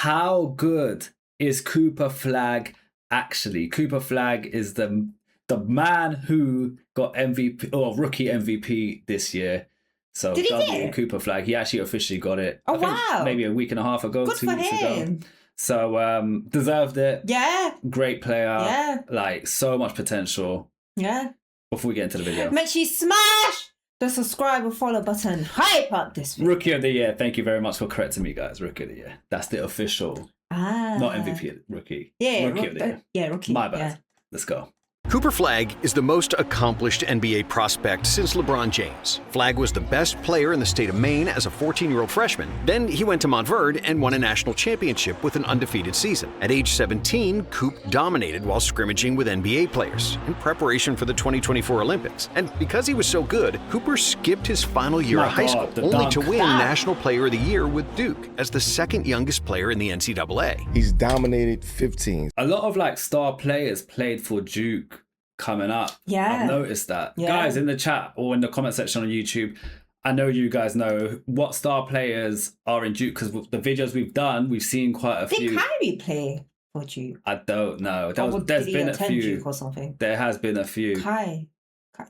how good is Cooper Flagg actually? Cooper Flagg is the man who got MVP or rookie MVP this year. So Did he do? Cooper Flagg, he actually officially got it. Oh, I think wow. maybe a week and a half ago, Good 2 for weeks him. ago. So deserved it. Yeah. Great player. Yeah. Like so much potential. Yeah. Before we get into the video. Make sure you smash the subscribe and follow button. Hype up this video. Rookie of the year. Thank you very much for correcting me, guys. Rookie of the year. That's the official. Not MVP, rookie. Yeah. Rookie of the year. Yeah, rookie. My bad. Yeah. Let's go. Cooper Flagg is the most accomplished NBA prospect since LeBron James. Flagg was the best player in the state of Maine as a 14-year-old freshman. Then he went to Montverde and won a national championship with an undefeated season. At age 17, Coop dominated while scrimmaging with NBA players in preparation for the 2024 Olympics. And because he was so good, Cooper skipped his final year of high school, only to win National Player of the Year with Duke as the second youngest player in the NCAA. He's dominated 15. A lot of like star players played for Duke coming up. Yeah. I've noticed that. Yeah. Guys, in the chat or in the comment section on YouTube, I know you guys know what star players are in Duke because the videos we've done, we've seen quite a few. Did Kyrie play for Duke? I don't know. There's been a few. Duke or something? There has been a few. Kyrie, I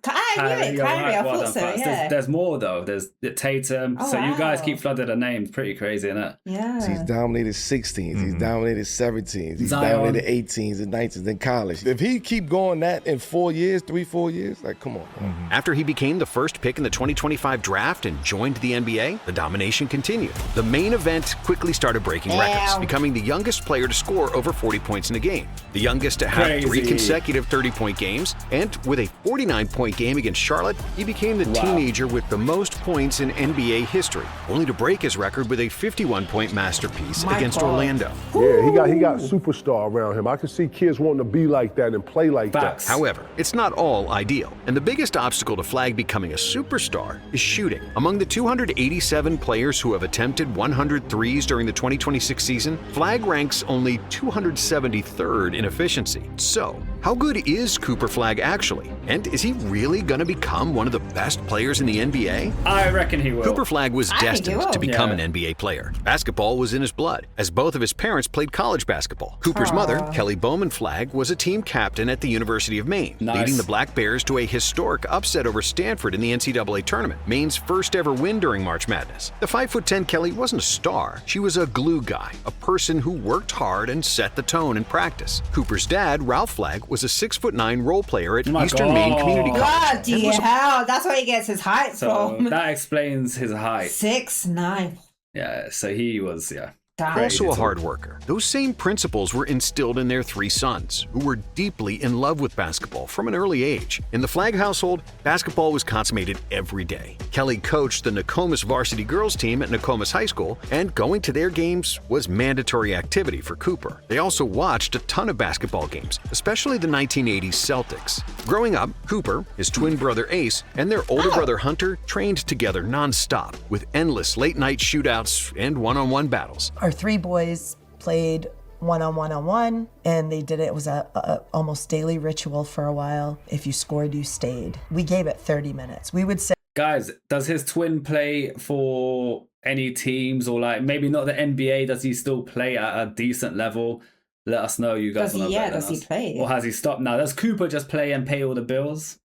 thought so, yeah. There's more though. There's Tatum. Oh, so you guys wow. keep flooding the names. Pretty crazy, isn't it? Yeah. He's dominated 16s. He's dominated 17s. He's Zion. dominated 18s and 19s in college. If he keep going that in 4 years, 3-4 years, like, come on. After he became the first pick in the 2025 draft and joined the NBA, the domination continued. The main event quickly started breaking records, becoming the youngest player to score over 40 points in a game, the youngest to have 3 consecutive 30-point games, and with a 49-point game against Charlotte, he became the teenager with the most points in NBA history, only to break his record with a 51-point masterpiece against Orlando. Yeah, he got superstar around him. I can see kids wanting to be like that and play like that. However, it's not all ideal, and the biggest obstacle to Flagg becoming a superstar is shooting. Among the 287 players who have attempted 100 threes during the 2026 season, Flagg ranks only 273rd in efficiency. So, how good is Cooper Flagg actually? And is he really going to become one of the best players in the NBA? I reckon he will. Cooper Flagg was destined to become an NBA player. Basketball was in his blood, as both of his parents played college basketball. Cooper's mother, Kelly Bowman Flagg, was a team captain at the University of Maine, leading the Black Bears to a historic upset over Stanford in the NCAA tournament, Maine's first ever win during March Madness. The 5'10" Kelly wasn't a star. She was a glue guy, a person who worked hard and set the tone in practice. Cooper's dad, Ralph Flagg, was a 6'9" role player at Eastern Maine Community College. Bloody hell, that's where he gets his height from. That explains his height. 6'9". Yeah, so he was, Also a hard worker. Those same principles were instilled in their 3 sons, who were deeply in love with basketball from an early age. In the Flagg household, basketball was consummated every day. Kelly coached the Nokomis varsity girls team at Nokomis High School, and going to their games was mandatory activity for Cooper. They also watched a ton of basketball games, especially the 1980s Celtics. Growing up, Cooper, his twin brother Ace, and their older brother Hunter trained together non-stop with endless late-night shootouts and one-on-one battles. Our 3 boys played one-on-one, and they did it. It was a almost daily ritual for a while. If you scored, you stayed. We gave it 30 minutes. We would say, guys, does his twin play for any teams or like maybe not the NBA? Does he still play at a decent level? Let us know, you guys. Does he play? Or has he stopped now? Does Cooper just play and pay all the bills?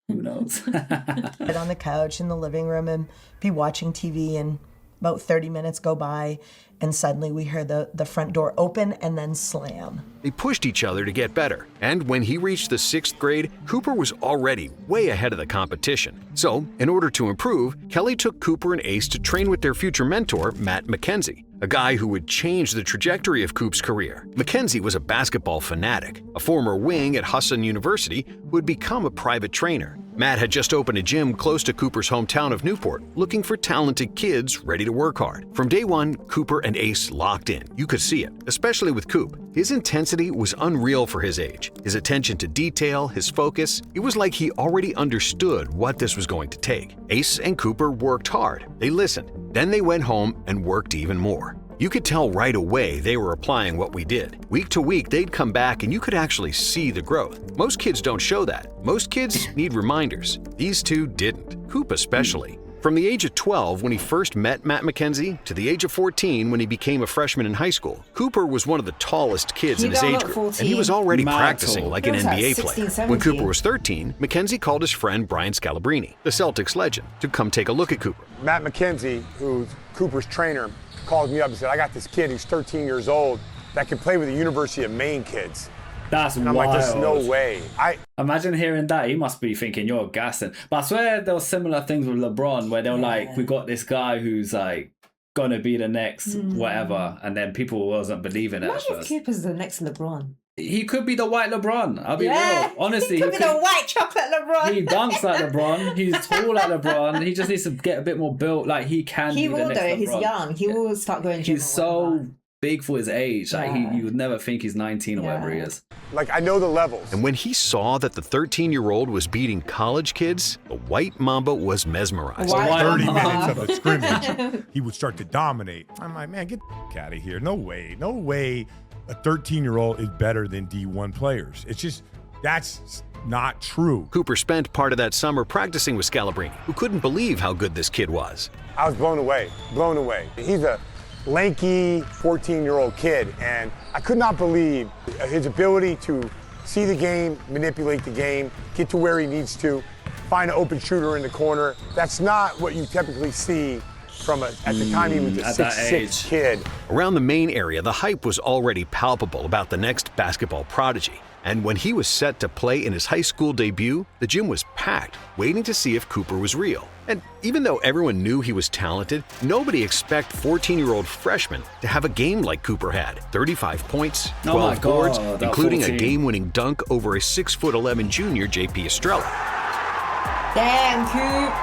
Who knows? sit on the couch in the living room and be watching TV, and about 30 minutes go by, and suddenly we hear the front door open and then slam. They pushed each other to get better, and when he reached the 6th grade, Cooper was already way ahead of the competition. So, in order to improve, Kelly took Cooper and Ace to train with their future mentor, Matt McKenzie, a guy who would change the trajectory of Coop's career. McKenzie was a basketball fanatic, a former wing at Husson University who had become a private trainer. Matt had just opened a gym close to Cooper's hometown of Newport, looking for talented kids ready to work hard. From day one, Cooper and Ace locked in. You could see it, especially with Coop. His intensity was unreal for his age. His attention to detail, his focus, it was like he already understood what this was going to take. Ace and Cooper worked hard. They listened. Then they went home and worked even more. You could tell right away they were applying what we did. Week to week, they'd come back and you could actually see the growth. Most kids don't show that. Most kids need reminders. These two didn't. Coop especially. From the age of 12 when he first met Matt McKenzie to the age of 14 when he became a freshman in high school, Cooper was one of the tallest kids in his age group, and he was already practicing like an NBA player. When Cooper was 13, McKenzie called his friend Brian Scalabrine, the Celtics legend, to come take a look at Cooper. Matt McKenzie, who's Cooper's trainer, called me up and said, I got this kid who's 13 years old that can play with the University of Maine kids. That's and I'm wild. like, there's no way. Imagine hearing that. He must be thinking you're gassing. But I swear there were similar things with LeBron where they were like, we got this guy who's like gonna be the next whatever, and then people wasn't believing it. Imagine if Cooper's the next LeBron. He could be the white LeBron. I'll be real. Honestly, he could be the white chocolate LeBron. He dunks like LeBron. He's tall like LeBron. He just needs to get a bit more built. Like he can. He be will the next though. LeBron. He's young. He will start going. He's so big for his age. Like you would never think he's 19 or whatever he is. Like I know the levels. And when he saw that the 13-year-old was beating college kids, the White Mamba was mesmerized. 30 minutes of a scrimmage, he would start to dominate. I'm like, man, get the out of here. No way a 13-year-old is better than D1 players. It's just, that's not true. Cooper spent part of that summer practicing with Scalabrine, who couldn't believe how good this kid was. I was blown away. He's a lanky 14-year-old kid, and I could not believe his ability to see the game, manipulate the game, get to where he needs to, find an open shooter in the corner. That's not what you typically see from at the time he was a 6'6" kid. Around the Maine area, the hype was already palpable about the next basketball prodigy. And when he was set to play in his high school debut, the gym was packed, waiting to see if Cooper was real. And even though everyone knew he was talented, nobody expected 14-year-old freshman to have a game like Cooper had. 35 points, 12 boards, including a game-winning dunk over a 6'11" junior, JP Estrella. Damn, Coop.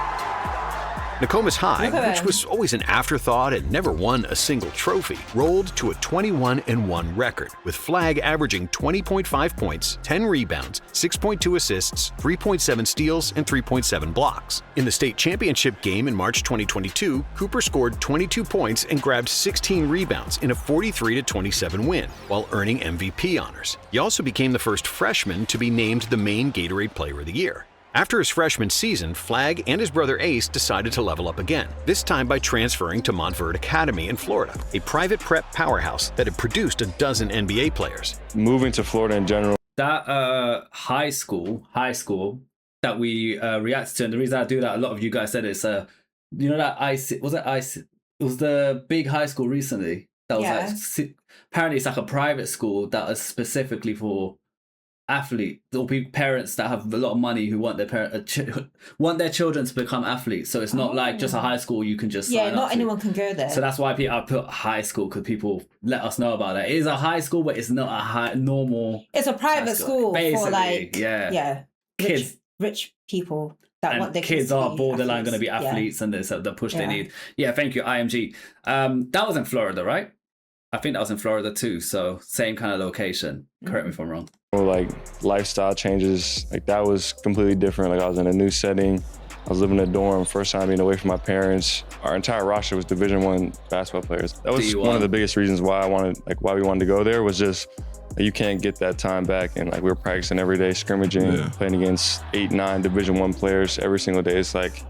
Nokomis High, which was always an afterthought and never won a single trophy, rolled to a 21-1 record, with Flagg averaging 20.5 points, 10 rebounds, 6.2 assists, 3.7 steals, and 3.7 blocks. In the state championship game in March 2022, Cooper scored 22 points and grabbed 16 rebounds in a 43-27 win, while earning MVP honors. He also became the first freshman to be named the Maine Gatorade Player of the Year. After his freshman season, Flagg and his brother Ace decided to level up again, this time by transferring to Montverde Academy in Florida, a private prep powerhouse that had produced a dozen NBA players. Moving to Florida in general. That high school that we reacted to, and the reason I do that, a lot of you guys said it's you know that it was the big high school recently that was like apparently it's like a private school that is specifically for athletes or parents that have a lot of money who want their children to become athletes. So it's not like just a high school you can just sign up not to. anyone can go there. So that's why I put high school, because people let us know about it. It is a high school, but it's not a normal. It's a private school for like kids, rich people that want their kids are borderline athletes. going to be athletes and there's the push they need. Yeah, thank you, IMG. That was in Florida, right? I think that was in Florida too. So same kind of location. Correct me if I'm wrong. Like lifestyle changes, like that was completely different. Like I was in a new setting. I was living in a dorm, first time being away from my parents. Our entire roster was Division I basketball players. That was one of the biggest reasons why why we wanted to go there, was just you can't get that time back. And like we were practicing every day, scrimmaging, playing against 8, 9 Division I players every single day. It's like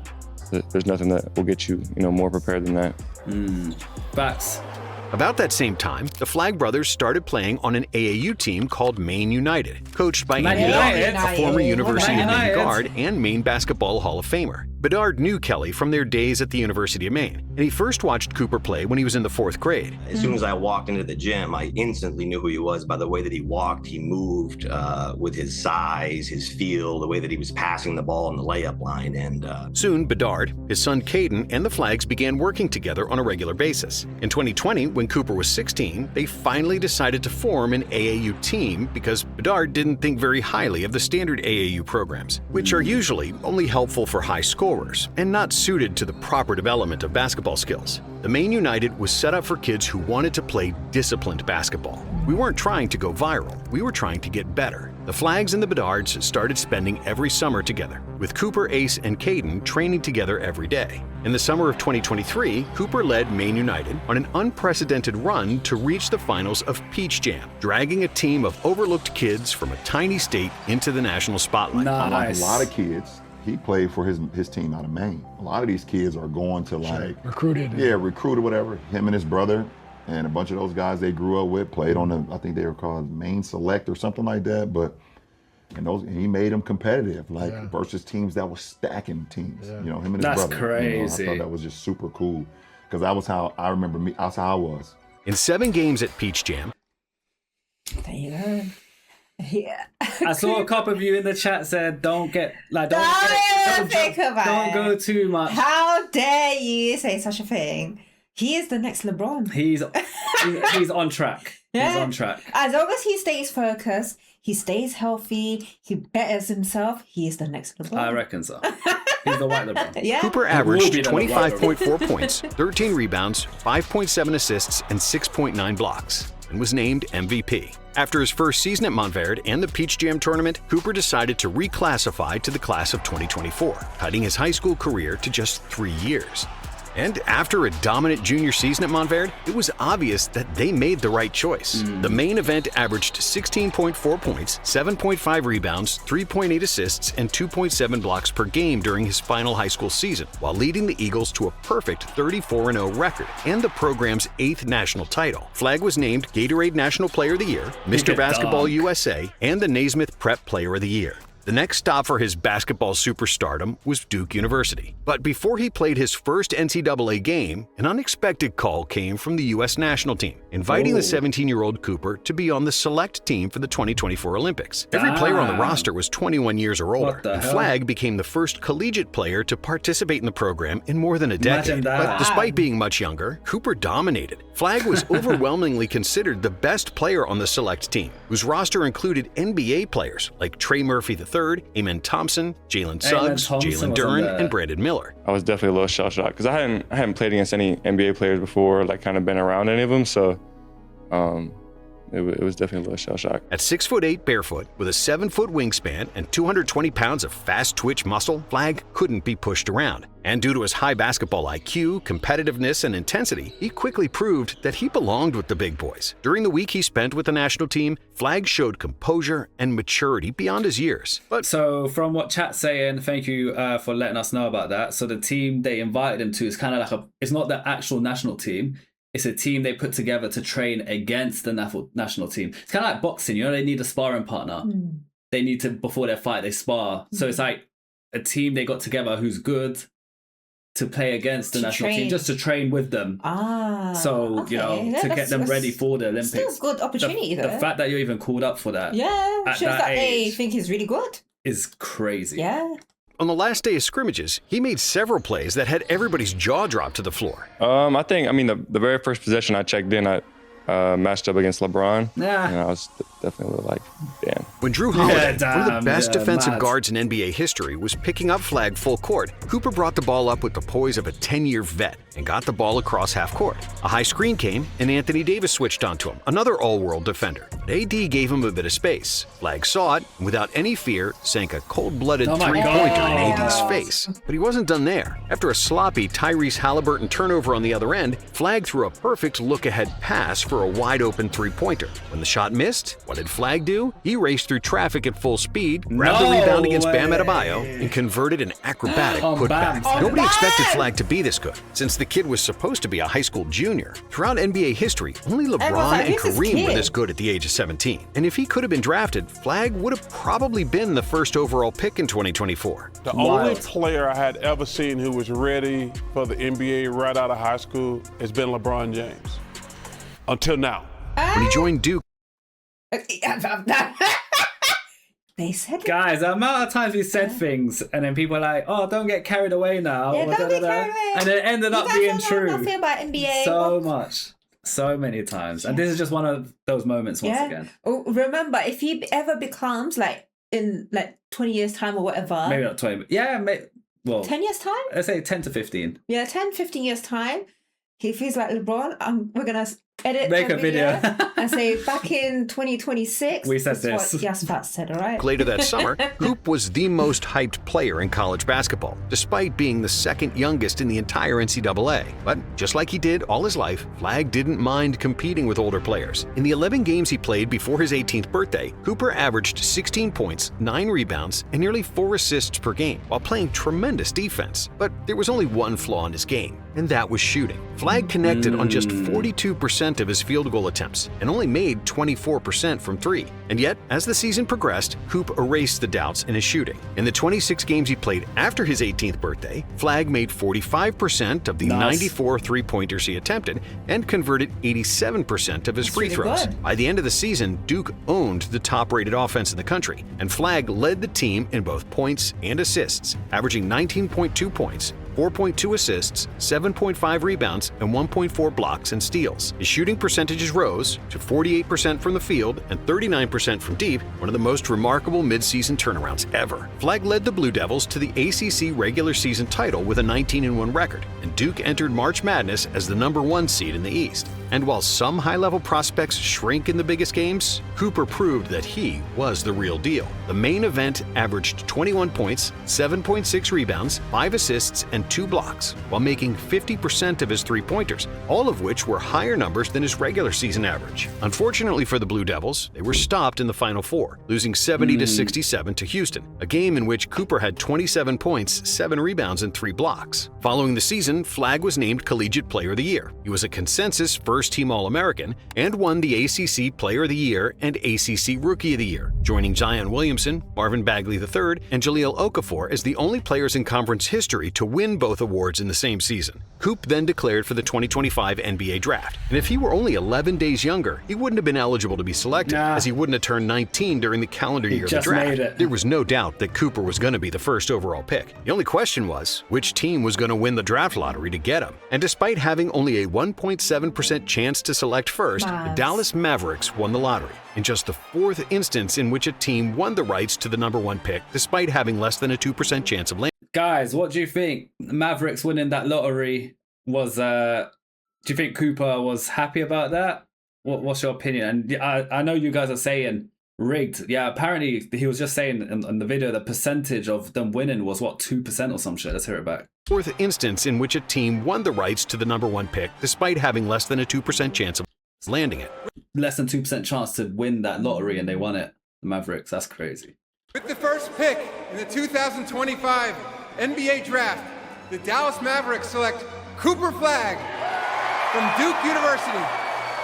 there's nothing that will get you, more prepared than that. Facts. About that same time, the Flagg brothers started playing on an AAU team called Maine United, coached by Andy Bedard, a former University of Maine guard and Maine Basketball Hall of Famer. Bedard knew Kelly from their days at the University of Maine, and he first watched Cooper play when he was in the 4th grade. As soon as I walked into the gym, I instantly knew who he was by the way that he walked, he moved, with his size, his feel, the way that he was passing the ball in the layup line. And soon, Bedard, his son Caden, and the Flaggs began working together on a regular basis. In 2020, when Cooper was 16, they finally decided to form an AAU team because Bedard didn't think very highly of the standard AAU programs, which are usually only helpful for high scorers and not suited to the proper development of basketball skills. The Maine United was set up for kids who wanted to play disciplined basketball. We weren't trying to go viral, we were trying to get better. The Flaggs and the Bedards started spending every summer together, with Cooper, Ace, and Caden training together every day. In the summer of 2023, Cooper led Maine United on an unprecedented run to reach the finals of Peach Jam, dragging a team of overlooked kids from a tiny state into the national spotlight. Nice. A lot of kids he played for his team out of Maine. A lot of these kids are going to like recruited. Yeah, recruited, whatever. Him and his brother and a bunch of those guys they grew up with played on the, I think they were called Maine Select or something like that. But he made them competitive, versus teams that were stacking teams. You know, him and his brother. Crazy. I thought that was just super cool because that was how I remember me. That's how I was. In 7 games at Peach Jam. There you go. Yeah. I saw a couple of you in the chat said, don't go too much. How dare you say such a thing? He is the next LeBron. He's on track. Yeah. He's on track. As long as he stays focused, he stays healthy, he betters himself, he is the next LeBron. I reckon so. He's the white LeBron. Yeah. Cooper averaged 25.4 points, 13 rebounds, 5.7 assists, and 6.9 blocks, and was named MVP. After his first season at Montverde and the Peach Jam tournament, Cooper decided to reclassify to the class of 2024, cutting his high school career to just 3 years. And after a dominant junior season at Montverde, it was obvious that they made the right choice. The main event averaged 16.4 points, 7.5 rebounds, 3.8 assists, and 2.7 blocks per game during his final high school season, while leading the Eagles to a perfect 34-0 record and the program's 8th national title. Flagg was named Gatorade National Player of the Year, Mr. Basketball USA, and the Naismith Prep Player of the Year. The next stop for his basketball superstardom was Duke University. But before he played his first NCAA game, an unexpected call came from the U.S. national team, inviting the 17-year-old Cooper to be on the select team for the 2024 Olympics. Every player on the roster was 21 years or older, and Flagg became the first collegiate player to participate in the program in more than a decade. But despite being much younger, Cooper dominated. Flagg was overwhelmingly considered the best player on the select team, whose roster included NBA players like Trey Murphy III, Amen Thompson, Jalen Suggs, Jalen Duren, and Brandon Miller. I was definitely a little shell-shocked because I hadn't played against any NBA players before, like kind of been around any of them, so it was definitely a little shell-shock. At 6'8" barefoot, with a 7-foot wingspan and 220 pounds of fast twitch muscle, Flagg couldn't be pushed around. And due to his high basketball IQ, competitiveness, and intensity, he quickly proved that he belonged with the big boys. During the week he spent with the national team, Flagg showed composure and maturity beyond his years. But so from what chat's saying, thank you for letting us know about that. So the team they invited him to is kind of like it's not the actual national team. It's a team they put together to train against the national team. It's kind of like boxing, you know, they need a sparring partner. They need to, before their fight, they spar. So it's like a team they got together who's good to play against the national team, just to train with them. So, you know, to get them ready for the Olympics. Still a good opportunity, though. The fact that you're even called up for that. Yeah, shows that they think he's really good. Is crazy. Yeah. On the last day of scrimmages, he made several plays that had everybody's jaw drop to the floor. The very first possession I checked in, I matched up against LeBron. Yeah. And I was definitely a little like, damn. When Drew Holiday, one of the best defensive guards in NBA history, was picking up Flagg full court, Cooper brought the ball up with the poise of a 10-year vet and got the ball across half court. A high screen came, and Anthony Davis switched onto him, another all-world defender. But AD gave him a bit of space. Flagg saw it, and without any fear, sank a cold-blooded three-pointer in AD's face. But he wasn't done there. After a sloppy Tyrese Halliburton turnover on the other end, Flagg threw a perfect look-ahead pass for a wide-open three-pointer. When the shot missed, what did Flagg do? He raced through traffic at full speed, grabbed the rebound against Bam Adebayo, and converted an acrobatic putback. Nobody expected Flagg to be this good, since the kid was supposed to be a high school junior. Throughout NBA history, only LeBron and Kareem were this good at the age of 17. And if he could have been drafted, Flagg would have probably been the first overall pick in 2024. The only player I had ever seen who was ready for the NBA right out of high school has been LeBron James. Until now. When he joined Duke, They said it. Guys, the amount of times we said things and then people are like, oh, don't get carried away now. Yeah, don't get carried away. And it ended up being true. I feel about NBA. So much. So many times. And this is just one of those moments once again. Remember, if he ever becomes like in like 20 years time or whatever. Maybe not 20, but yeah, well. 10 years time? Let's say 10 to 15. Yeah, 10, 15 years time. If he's like LeBron, we're going to edit Make a video. I say back in 2026. We said that's this. what Yass said, all right? Later that summer, Coop was the most hyped player in college basketball, despite being the second youngest in the entire NCAA. But just like he did all his life, Flagg didn't mind competing with older players. In the 11 games he played before his 18th birthday, Cooper averaged 16 points, 9 rebounds, and nearly 4 assists per game, while playing tremendous defense. But there was only one flaw in his game, and that was shooting. Flagg connected on just 42% of his field goal attempts and only made 24% from 3. And yet, as the season progressed, Coop erased the doubts in his shooting. In the 26 games he played after his 18th birthday, Flagg made 45% of the 94 three-pointers he attempted and converted 87% of his free throws. By the end of the season, Duke owned the top-rated offense in the country, and Flagg led the team in both points and assists, averaging 19.2 points, 4.2 assists, 7.5 rebounds, and 1.4 blocks and steals. His shooting percentages rose to 48% from the field and 39% from deep, one of the most remarkable midseason turnarounds ever. Flagg led the Blue Devils to the ACC regular season title with a 19-1 record, and Duke entered March Madness as the #1 seed in the East. And while some high-level prospects shrink in the biggest games, Cooper proved that he was the real deal. The main event averaged 21 points, 7.6 rebounds, 5 assists, and 2 blocks, while making 50% of his three-pointers, all of which were higher numbers than his regular season average. Unfortunately for the Blue Devils, they were stopped in the Final Four, losing 70-67 to Houston, a game in which Cooper had 27 points, 7 rebounds, and 3 blocks. Following the season, Flagg was named Collegiate Player of the Year. He was a consensus first-team All-American and won the ACC Player of the Year and ACC Rookie of the Year, joining Zion Williamson, Marvin Bagley III, and Jahlil Okafor as the only players in conference history to win both awards in the same season. Coop then declared for the 2025 NBA Draft, and if he were only 11 days younger, he wouldn't have been eligible to be selected, as he wouldn't have turned 19 during the calendar year of the draft. There was no doubt that Cooper was going to be the first overall pick. The only question was, which team was going to win the draft lottery to get him? And despite having only a 1.7% chance to select first, the Dallas Mavericks won the lottery, in just the 4th instance in which a team won the rights to the #1 pick, despite having less than a 2% chance of landing. Guys, what do you think? Mavericks winning that lottery was, do you think Cooper was happy about that? What's your opinion? And I know you guys are saying rigged. Yeah, apparently he was just saying in the video the percentage of them winning was, 2% or some shit. Let's hear it back. 4th instance in which a team won the rights to the #1 pick, despite having less than a 2% chance of landing it. Less than 2% chance to win that lottery, and they won it. The Mavericks, that's crazy. With the first pick in the 2025 NBA Draft, the Dallas Mavericks select Cooper Flagg from Duke University.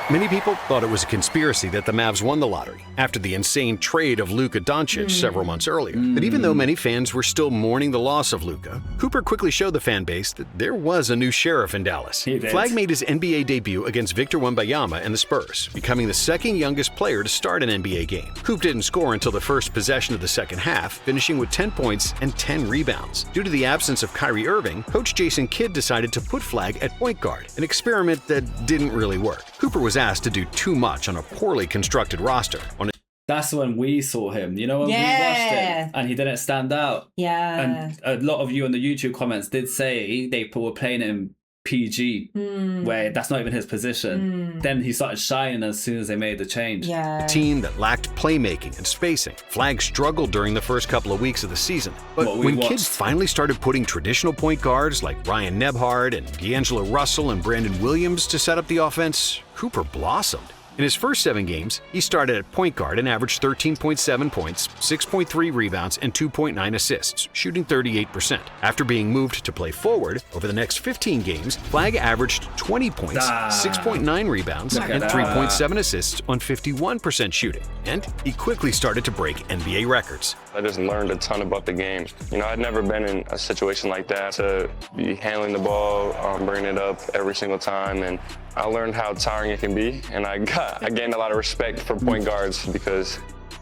Many people thought it was a conspiracy that the Mavs won the lottery after the insane trade of Luka Doncic several months earlier. But even though many fans were still mourning the loss of Luka, Cooper quickly showed the fan base that there was a new sheriff in Dallas. Flagg made his NBA debut against Victor Wembanyama and the Spurs, becoming the second youngest player to start an NBA game. Coop didn't score until the first possession of the second half, finishing with 10 points and 10 rebounds. Due to the absence of Kyrie Irving, Coach Jason Kidd decided to put Flagg at point guard, an experiment that didn't really work. Cooper was asked to do too much on a poorly constructed roster. That's when we saw him, when we watched it, and he didn't stand out. Yeah. And a lot of you in the YouTube comments did say they were playing him PG, where that's not even his position. Then he started shining as soon as they made the change. A team that lacked playmaking and spacing. Flagg struggled during the first couple of weeks of the season. But when kids finally started putting traditional point guards like Ryan Nebhard and D'Angelo Russell and Brandon Williams to set up the offense, Cooper blossomed. In his first 7 games, he started at point guard and averaged 13.7 points, 6.3 rebounds, and 2.9 assists, shooting 38%. After being moved to play forward, over the next 15 games, Flagg averaged 20 points, 6.9 rebounds, and 3.7 assists on 51% shooting. And he quickly started to break NBA records. I just learned a ton about the game. I'd never been in a situation like that, to be handling the ball, bringing it up every single time, and I learned how tiring it can be, and I gained a lot of respect for point guards, because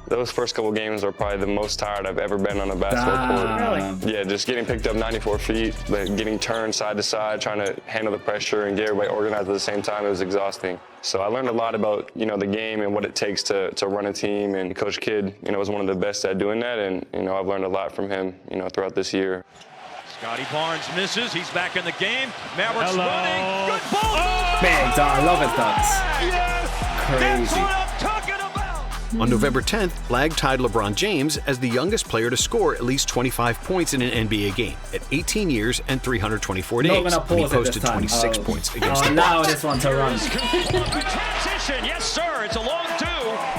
those first couple games are probably the most tired I've ever been on a basketball court. Really? Yeah, just getting picked up 94 feet, getting turned side to side, trying to handle the pressure and get everybody organized at the same time, it was exhausting. So I learned a lot about, the game and what it takes to run a team, and Coach Kidd, was one of the best at doing that, and, I've learned a lot from him, throughout this year. Scotty Barnes misses, he's back in the game, Mavericks running, good ball! Big dog, I love his dunks. crazy. On November 10th, Flagg tied LeBron James as the youngest player to score at least 25 points in an NBA game at 18 years and 324 days. When he posted 26 points against the now this one to run. Transition, yes sir, it's a long two.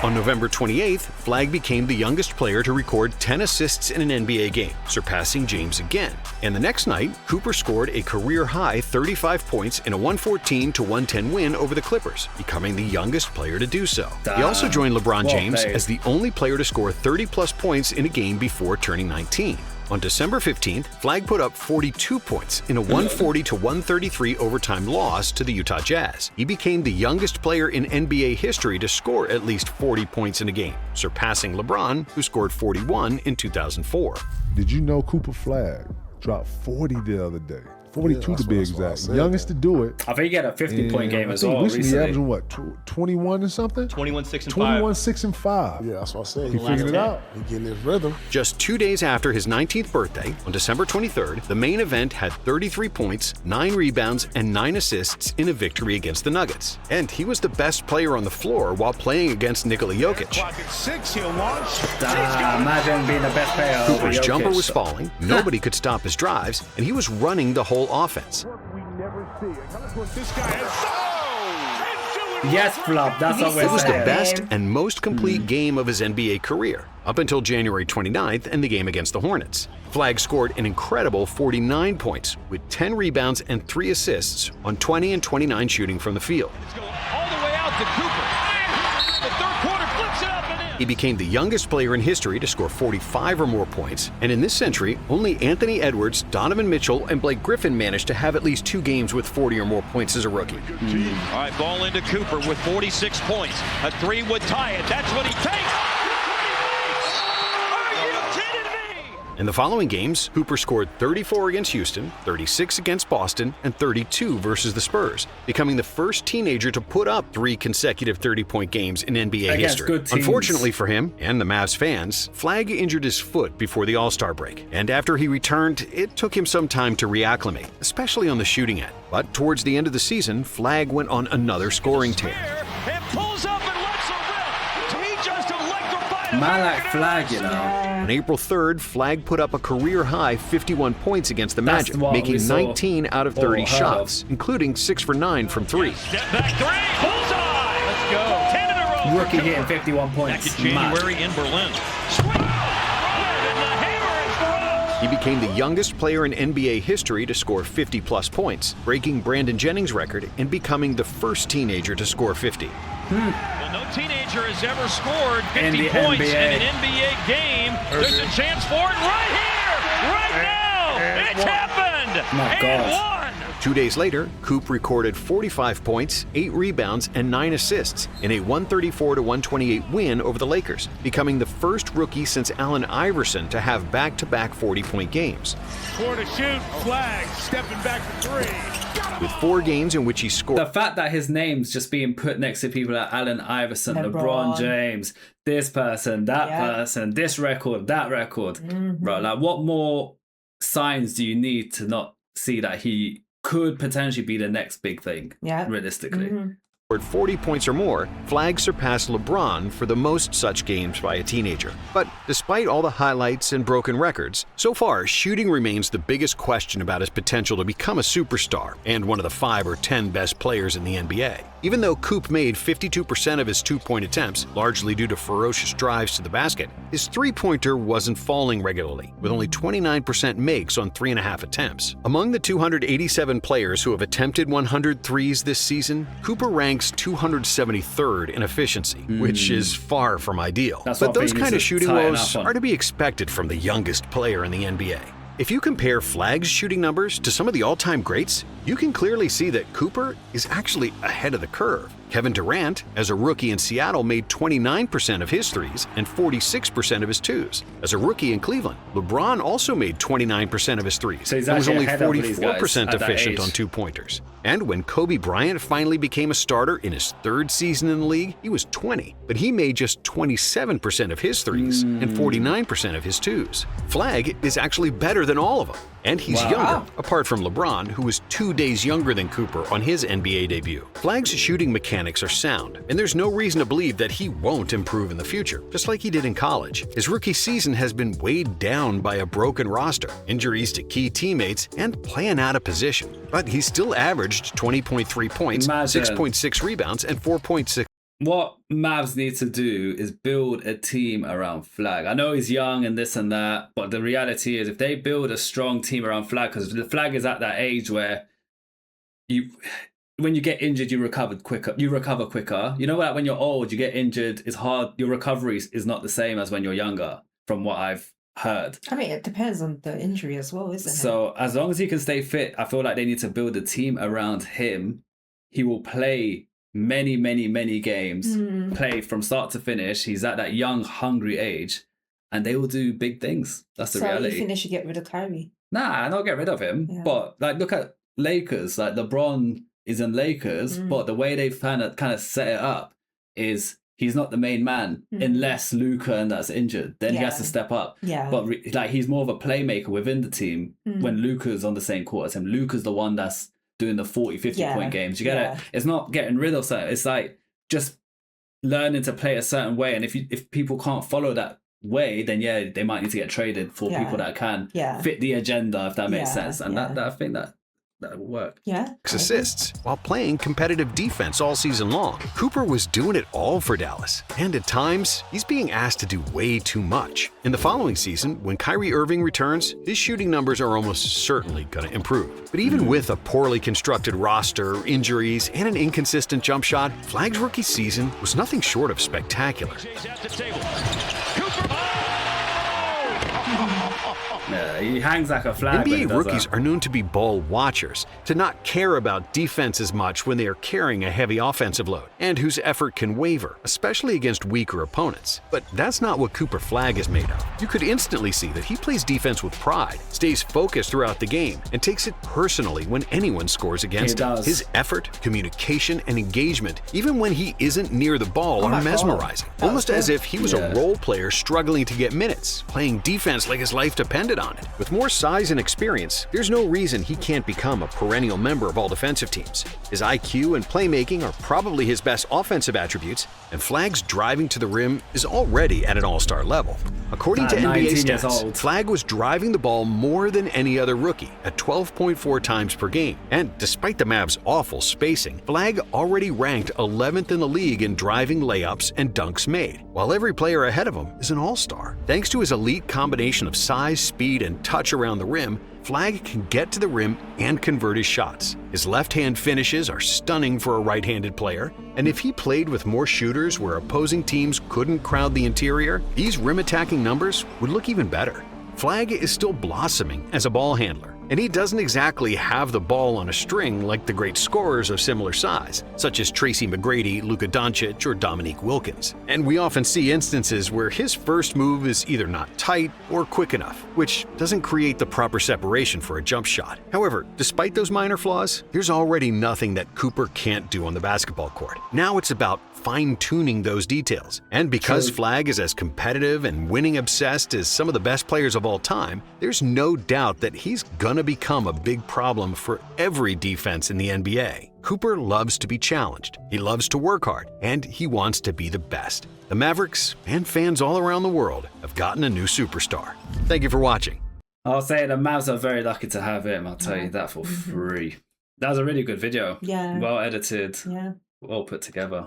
On November 28th, Flagg became the youngest player to record 10 assists in an NBA game, surpassing James again. And the next night, Cooper scored a career-high 35 points in a 114-110 win over the Clippers, becoming the youngest player to do so. He also joined LeBron James as the only player to score 30-plus points in a game before turning 19. On December 15th, Flagg put up 42 points in a 140-133 overtime loss to the Utah Jazz. He became the youngest player in NBA history to score at least 40 points in a game, surpassing LeBron, who scored 41 in 2004. Did you know Cooper Flagg dropped 40 the other day? 42 to be exact. Youngest to do it. I think he had a 50-point game as well recently. recently. He averaging what, 21 and something? 21, 6, and 5. 21, 6, and 5. Yeah, that's what I said. He figured it out. He getting his rhythm. Just 2 days after his 19th birthday, on December 23rd, the main event had 33 points, 9 rebounds, and 9 assists in a victory against the Nuggets. And he was the best player on the floor while playing against Nikola Jokic. Imagine being the best player. Cooper's jumper was falling, nobody could stop his drives, and he was running the whole offense. Yes, Flop, that's what we're saying. It was the best and most complete game of his NBA career, up until January 29th and the game against the Hornets. Flagg scored an incredible 49 points with 10 rebounds and 3 assists on 20 and 29 shooting from the field. All the way out to Cooper. The third quarter flips it up and in. He became the youngest player in history to score 45 or more points, and in this century, only Anthony Edwards, Donovan Mitchell, and Blake Griffin managed to have at least 2 games with 40 or more points as a rookie. All right, ball into Cooper with 46 points. A 3 would tie it. That's what he takes. In the following games, Cooper scored 34 against Houston, 36 against Boston, and 32 versus the Spurs, becoming the first teenager to put up 3 consecutive 30-point games in NBA history. Unfortunately for him and the Mavs fans, Flagg injured his foot before the All-Star break, and after he returned, it took him some time to reacclimate, especially on the shooting end. But towards the end of the season, Flagg went on another scoring tear. And pulls up and lets it rip. He just electrified. Man like Flagg, you know. On April 3rd, Flagg put up a career-high 51 points against the Magic, making 19 out of 30 shots, including 6 for 9 from 3. Step back 3, bullseye. Let's go. 10 in a row. Rookie hitting 51 points. Back in January in Berlin. He became the youngest player in NBA history to score 50-plus points, breaking Brandon Jennings' record and becoming the first teenager to score 50. Well, no teenager has ever scored 50 points in an NBA game. There's a chance for it right here, right now. It's happened. My God. 2 days later, Coop recorded 45 points, 8 rebounds, and 9 assists in a 134-128 win over the Lakers, becoming the first rookie since Allen Iverson to have back-to-back 40-point games. 4 to shoot, Flagg stepping back for 3. With 4 games in which he scored. The fact that his name's just being put next to people like Allen Iverson, LeBron James, this person, that person, this record, that record. Right, like what more signs do you need to not see that he could potentially be the next big thing, realistically? Scored 40 points or more, Flagg surpassed LeBron for the most such games by a teenager. But despite all the highlights and broken records, so far shooting remains the biggest question about his potential to become a superstar and one of the 5 or 10 best players in the NBA. Even though Coop made 52% of his 2-point attempts, largely due to ferocious drives to the basket, his 3-pointer wasn't falling regularly, with only 29% makes on 3.5 attempts. Among the 287 players who have attempted 100 threes this season, Cooper ranks 273rd in efficiency, which is far from ideal. But those kind of shooting woes are to be expected from the youngest player in the NBA. If you compare Flagg's shooting numbers to some of the all-time greats, you can clearly see that Cooper is actually ahead of the curve. Kevin Durant, as a rookie in Seattle, made 29% of his threes and 46% of his twos. As a rookie in Cleveland, LeBron also made 29% of his threes and was only 44% efficient on 2-pointers. And when Kobe Bryant finally became a starter in his 3rd season in the league, he was 20, but he made just 27% of his threes and 49% of his twos. Flagg is actually better than all of them. And he's younger, apart from LeBron, who was 2 days younger than Cooper on his NBA debut. Flagg's shooting mechanics are sound, and there's no reason to believe that he won't improve in the future, just like he did in college. His rookie season has been weighed down by a broken roster, injuries to key teammates, and playing out of position. But he still averaged 20.3 points, 6.6 rebounds, and 4.6. What Mavs need to do is build a team around Flagg. I know he's young and this and that, but the reality is if they build a strong team around Flagg, because the Flagg is at that age where when you get injured, you recover quicker. You know, like when you're old, you get injured, it's hard. Your recovery is not the same as when you're younger, from what I've heard. I mean, it depends on the injury as well, isn't it? So as long as he can stay fit, I feel like they need to build a team around him. He will play many games, play from start to finish. He's at that young, hungry age, and they will do big things. That's the reality. So you think they should get rid of Kyrie? Nah, not get rid of him. Yeah. But like, look at Lakers. Like LeBron is in Lakers, but the way they've kind of set it up is he's not the main man unless Luka and that's injured. Then he has to step up. Yeah. But like he's more of a playmaker within the team when Luka's on the same court as him. Luka's the one that's doing the 40, 50 point games. You get it? It's not getting rid of something. It's like just learning to play a certain way. And if people can't follow that way, then they might need to get traded for people that can fit the agenda, if that makes sense. And that I think that will work. Yeah. Assists while playing competitive defense all season long. Cooper was doing it all for Dallas, and at times he's being asked to do way too much. In the following season, when Kyrie Irving returns, his shooting numbers are almost certainly going to improve. But even with a poorly constructed roster, injuries, and an inconsistent jump shot, Flagg's rookie season was nothing short of spectacular. Yeah, he hangs like a flag. NBA rookies are known to be ball watchers, to not care about defense as much when they are carrying a heavy offensive load, and whose effort can waver, especially against weaker opponents. But that's not what Cooper Flagg is made of. You could instantly see that he plays defense with pride, stays focused throughout the game, and takes it personally when anyone scores against him. His effort, communication, and engagement, even when he isn't near the ball, are mesmerizing. Almost as if he was a role player struggling to get minutes, playing defense like his life depended on it. With more size and experience, there's no reason he can't become a perennial member of all defensive teams. His IQ and playmaking are probably his best offensive attributes, and Flagg's driving to the rim is already at an all-star level. According to NBA stats, Flagg was driving the ball more than any other rookie at 12.4 times per game. And despite the Mavs' awful spacing, Flagg already ranked 11th in the league in driving layups and dunks made, while every player ahead of him is an all-star. Thanks to his elite combination of size, speed, and touch around the rim, Flagg can get to the rim and convert his shots. His left-hand finishes are stunning for a right-handed player, and if he played with more shooters where opposing teams couldn't crowd the interior, these rim-attacking numbers would look even better. Flagg is still blossoming as a ball handler, and he doesn't exactly have the ball on a string like the great scorers of similar size, such as Tracy McGrady, Luka Doncic, or Dominique Wilkins. And we often see instances where his first move is either not tight or quick enough, which doesn't create the proper separation for a jump shot. However, despite those minor flaws, there's already nothing that Cooper can't do on the basketball court. Now it's about fine-tuning those details. And because Flagg is as competitive and winning-obsessed as some of the best players of all time, there's no doubt that he's gonna become a big problem for every defense in the NBA. Cooper loves to be challenged, he loves to work hard, and he wants to be the best. The Mavericks and fans all around the world have gotten a new superstar. Thank you for watching. I'll say the Mavs are very lucky to have him, I'll tell you that for free. That was a really good video. Yeah. Well edited. Yeah. All put together.